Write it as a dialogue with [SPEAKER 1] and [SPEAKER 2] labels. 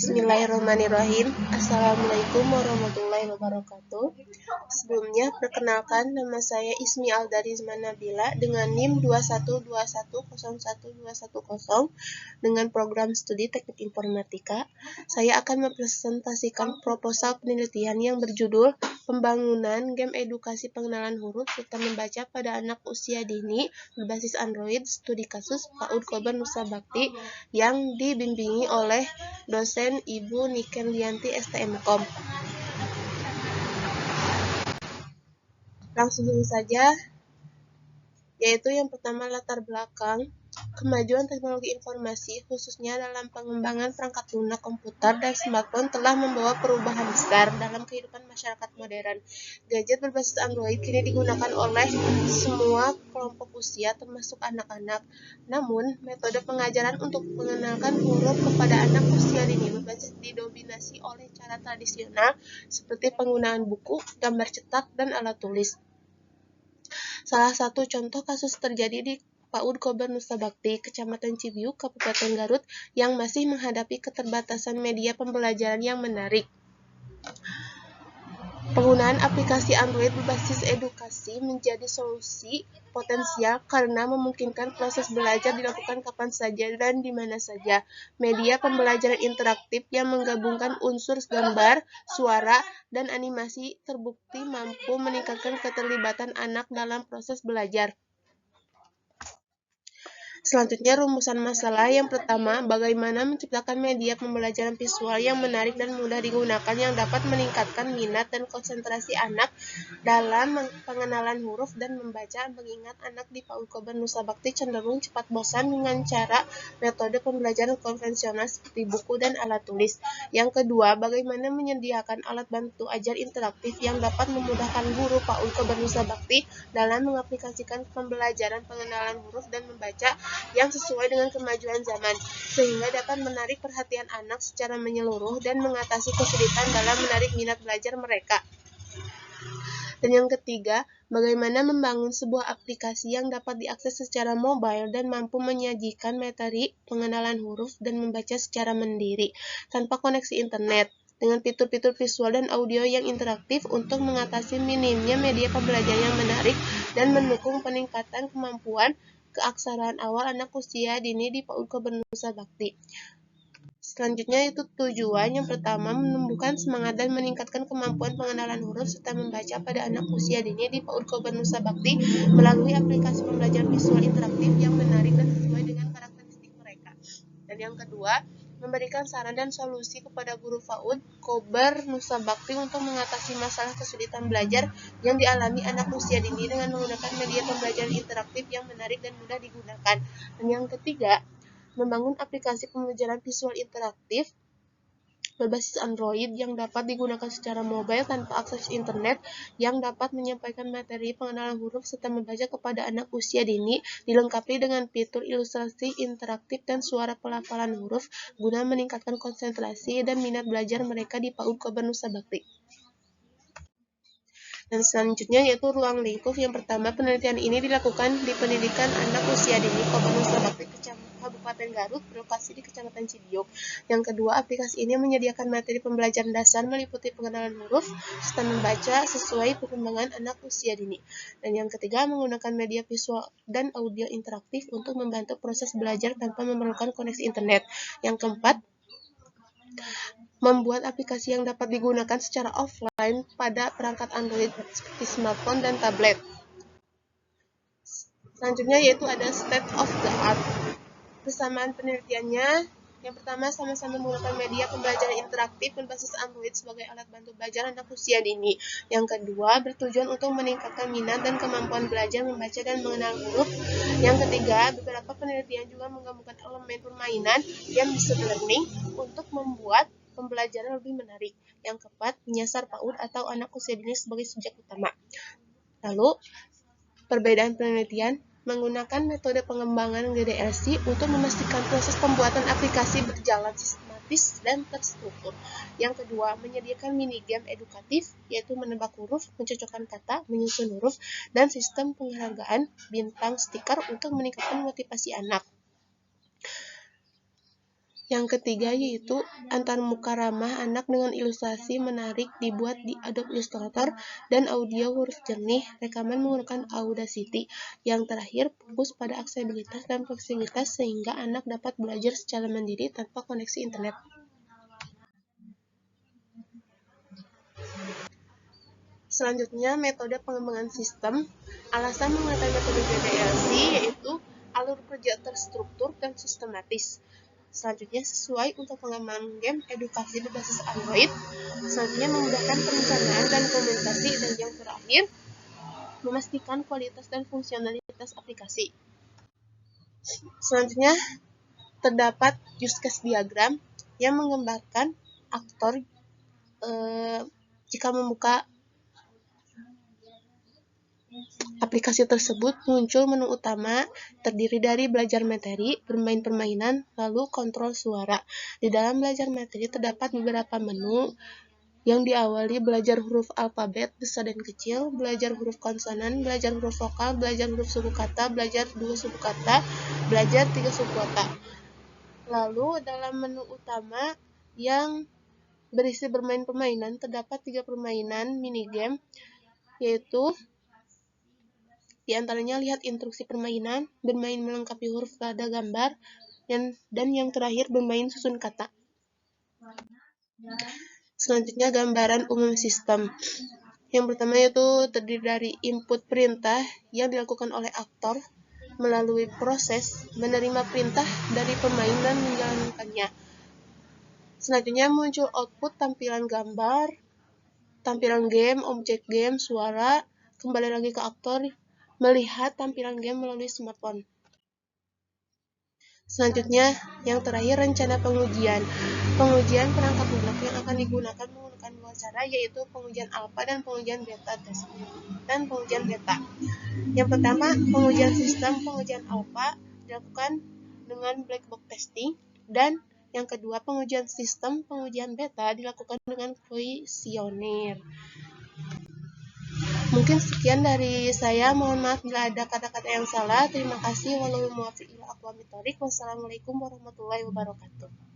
[SPEAKER 1] Bismillahirrahmanirrahim. Assalamualaikum warahmatullahi wabarakatuh. Sebelumnya, perkenalkan nama saya Ismi Aldarizma Nabila dengan NIM 212101210 dengan program studi Teknik Informatika. Saya akan mempresentasikan proposal penelitian yang berjudul Pembangunan Game Edukasi Pengenalan Huruf serta Membaca pada Anak Usia Dini berbasis Android, studi kasus PAUD Kober Nusa Bakti yang dibimbingi oleh dosen Ibu Niken Lianti STMkom. Langsung saja, yaitu yang pertama latar belakang. Kemajuan teknologi informasi, khususnya dalam pengembangan perangkat lunak komputer dan smartphone telah membawa perubahan besar dalam kehidupan masyarakat modern. Gadget berbasis Android kini digunakan oleh semua kelompok usia, termasuk anak-anak. Namun, metode pengajaran untuk mengenalkan huruf kepada anak usia dini berbasis didominasi oleh cara tradisional seperti penggunaan buku, gambar cetak, dan alat tulis. Salah satu contoh kasus terjadi di PAUD Kober Nusa Bakti, Kecamatan Cibiuk, Kabupaten Garut, yang masih menghadapi keterbatasan media pembelajaran yang menarik. Penggunaan aplikasi Android berbasis edukasi menjadi solusi potensial karena memungkinkan proses belajar dilakukan kapan saja dan di mana saja. Media pembelajaran interaktif yang menggabungkan unsur gambar, suara, dan animasi terbukti mampu meningkatkan keterlibatan anak dalam proses belajar. Selanjutnya, rumusan masalah yang pertama, bagaimana menciptakan media pembelajaran visual yang menarik dan mudah digunakan yang dapat meningkatkan minat dan konsentrasi anak dalam pengenalan huruf dan membaca, mengingat anak di PAUD Kober Nusa Bakti cenderung cepat bosan dengan cara metode pembelajaran konvensional seperti buku dan alat tulis. Yang kedua, bagaimana menyediakan alat bantu ajar interaktif yang dapat memudahkan guru PAUD Kober Nusa Bakti dalam mengaplikasikan pembelajaran pengenalan huruf dan membaca yang sesuai dengan kemajuan zaman, sehingga dapat menarik perhatian anak secara menyeluruh dan mengatasi kesulitan dalam menarik minat belajar mereka. Dan yang ketiga, bagaimana membangun sebuah aplikasi yang dapat diakses secara mobile dan mampu menyajikan materi pengenalan huruf dan membaca secara mandiri, tanpa koneksi internet, dengan fitur-fitur visual dan audio yang interaktif untuk mengatasi minimnya media pembelajaran yang menarik dan mendukung peningkatan kemampuan keaksaraan awal anak usia dini di PAUD Kober Nusa Bakti. Selanjutnya itu tujuan yang pertama, menumbuhkan semangat dan meningkatkan kemampuan pengenalan huruf serta membaca pada anak usia dini di PAUD Kober Nusa Bakti melalui aplikasi pembelajaran visual interaktif yang menarik dan sesuai dengan karakteristik mereka. Dan yang kedua, memberikan saran dan solusi kepada guru PAUD Kober Nusa Bakti untuk mengatasi masalah kesulitan belajar yang dialami anak usia dini dengan menggunakan media pembelajaran interaktif yang menarik dan mudah digunakan. Dan yang ketiga, membangun aplikasi pembelajaran visual interaktif berbasis Android yang dapat digunakan secara mobile tanpa akses internet, yang dapat menyampaikan materi pengenalan huruf serta membaca kepada anak usia dini, dilengkapi dengan fitur ilustrasi interaktif dan suara pelafalan huruf guna meningkatkan konsentrasi dan minat belajar mereka di PAUD Kober Nusa Bakti. Dan selanjutnya yaitu ruang lingkup. Yang pertama, penelitian ini dilakukan di pendidikan anak usia dini Kober Nusa Bakti, Kabupaten Garut, berlokasi di Kecamatan Cibiuk. Yang kedua, aplikasi ini menyediakan materi pembelajaran dasar meliputi pengenalan huruf serta membaca sesuai perkembangan anak usia dini. Dan yang ketiga, menggunakan media visual dan audio interaktif untuk membantu proses belajar tanpa memerlukan koneksi internet. Yang keempat, membuat aplikasi yang dapat digunakan secara offline pada perangkat Android seperti smartphone dan tablet. Selanjutnya yaitu ada state of the art. Persamaan penelitiannya, yang pertama sama-sama menggunakan media pembelajaran interaktif berbasis Android sebagai alat bantu belajar anak usia dini. Yang kedua, bertujuan untuk meningkatkan minat dan kemampuan belajar membaca dan mengenal huruf. Yang ketiga, beberapa penelitian juga menggabungkan elemen permainan game based learning untuk membuat pembelajaran lebih menarik. Yang keempat, menyasar PAUD atau anak usia dini sebagai subjek utama. Lalu, perbedaan penelitian menggunakan metode pengembangan GDLC untuk memastikan proses pembuatan aplikasi berjalan sistematis dan terstruktur. Yang kedua, menyediakan mini game edukatif, yaitu menebak huruf, mencocokkan kata, menyusun huruf, dan sistem penghargaan bintang stiker untuk meningkatkan motivasi anak. Yang ketiga yaitu antarmuka ramah anak dengan ilustrasi menarik dibuat di Adobe Illustrator dan audio huruf jernih, rekaman menggunakan Audacity. Yang terakhir, fokus pada aksesibilitas dan fleksibilitas sehingga anak dapat belajar secara mandiri tanpa koneksi internet. Selanjutnya, metode pengembangan sistem. Alasan menggunakan metode PDLC yaitu alur kerja terstruktur dan sistematis. Selanjutnya, sesuai untuk pengembangan game edukasi berbasis Android. Selanjutnya, memudahkan perencanaan dan komunikasi. Dan yang terakhir, memastikan kualitas dan fungsionalitas aplikasi. Selanjutnya, terdapat use case diagram yang menggambarkan aktor jika membuka aplikasi tersebut muncul menu utama terdiri dari belajar materi, bermain permainan, lalu kontrol suara. Di dalam belajar materi terdapat beberapa menu yang diawali belajar huruf alfabet besar dan kecil, belajar huruf konsonan, belajar huruf vokal, belajar huruf suku kata, belajar 2 suku kata, belajar 3 suku kata. Lalu dalam menu utama yang berisi bermain permainan terdapat 3 permainan minigame, yaitu di antaranya lihat instruksi permainan, bermain melengkapi huruf pada gambar, dan yang terakhir bermain susun kata. Selanjutnya gambaran umum sistem. Yang pertama yaitu terdiri dari input perintah yang dilakukan oleh aktor melalui proses menerima perintah dari pemain dan menjalankannya. Selanjutnya muncul output tampilan gambar, tampilan game, objek game, suara, kembali lagi ke aktor melihat tampilan game melalui smartphone. Selanjutnya, yang terakhir rencana pengujian. Pengujian perangkat lunak yang akan digunakan menggunakan dua cara, yaitu pengujian alpha dan pengujian beta test. Yang pertama, pengujian sistem pengujian alpha dilakukan dengan black box testing, dan yang kedua, pengujian sistem pengujian beta dilakukan dengan kuesioner. Mungkin sekian dari saya. Mohon maaf bila ada kata-kata yang salah. Terima kasih. Wassalamualaikum warahmatullahi wabarakatuh.